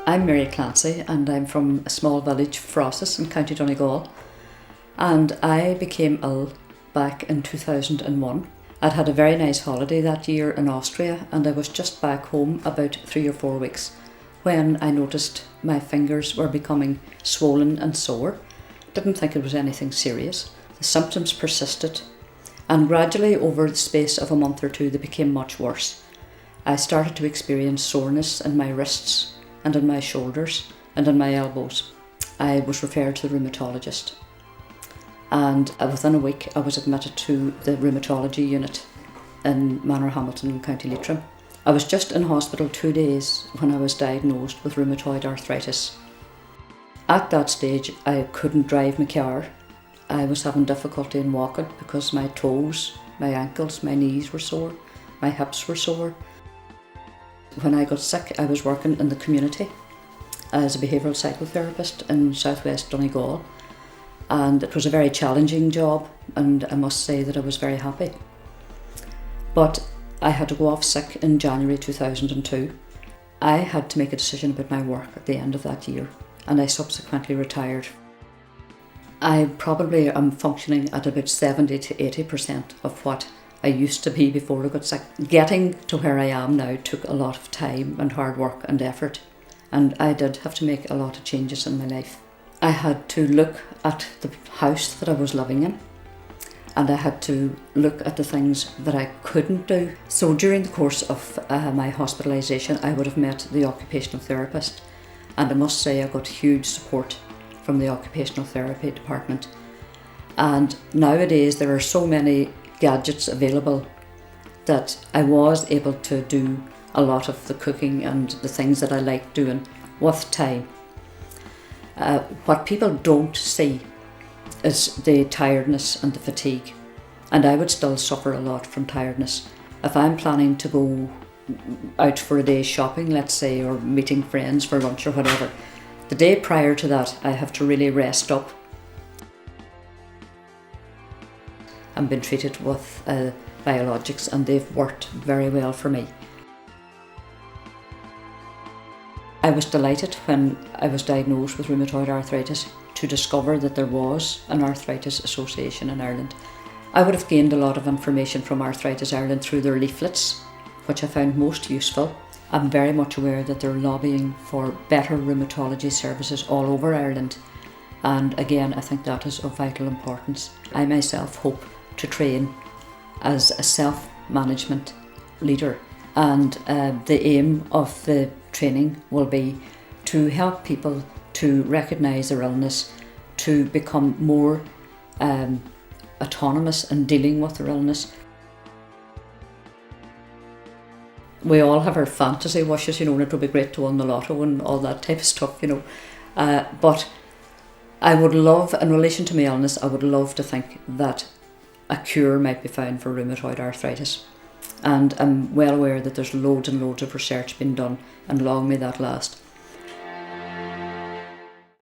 I'm Mary Clancy and I'm from a small village, Frosses, in County Donegal, and I became ill back in 2001. I'd had a very nice holiday that year in Austria and I was just back home about 3 or 4 weeks when I noticed my fingers were becoming swollen and sore. Didn't think it was anything serious. The symptoms persisted and gradually over the space of a month or two they became much worse. I started to experience soreness in my wrists and in my shoulders and in my elbows. I was referred to the rheumatologist and within a week I was admitted to the rheumatology unit in Manorhamilton in County Leitrim. I was just in hospital 2 days when I was diagnosed with rheumatoid arthritis. At that stage I couldn't drive my car. I was having difficulty in walking because my toes, my ankles, my knees were sore, my hips were sore. When I got sick, I was working in the community as a behavioural psychotherapist in southwest Donegal, and it was a very challenging job, and I must say that I was very happy. But I had to go off sick in January 2002. I had to make a decision about my work at the end of that year, and I subsequently retired. I probably am functioning at about 70 to 80% of what I used to be before I got sick. Getting to where I am now took a lot of time and hard work and effort, and I did have to make a lot of changes in my life. I had to look at the house that I was living in, and I had to look at the things that I couldn't do. So during the course of my hospitalisation, I would have met the occupational therapist, and I must say I got huge support from the occupational therapy department. And nowadays there are so many gadgets available that I was able to do a lot of the cooking and the things that I like doing with time. What people don't see is the tiredness and the fatigue, and I would still suffer a lot from tiredness. If I'm planning to go out for a day shopping, let's say, or meeting friends for lunch or whatever, the day prior to that I have to really rest up. I've been treated with biologics and they've worked very well for me. I was delighted when I was diagnosed with rheumatoid arthritis to discover that there was an arthritis association in Ireland. I would have gained a lot of information from Arthritis Ireland through their leaflets, which I found most useful. I'm very much aware that they're lobbying for better rheumatology services all over Ireland, and again I think that is of vital importance. I myself hope to train as a self-management leader, and the aim of the training will be to help people to recognise their illness, to become more autonomous in dealing with their illness. We all have our fantasy wishes, and it would be great to win the lotto and all that type of stuff, but I would love, in relation to my illness, I would love to think that a cure might be found for rheumatoid arthritis. And I'm well aware that there's loads and loads of research being done, and long may that last.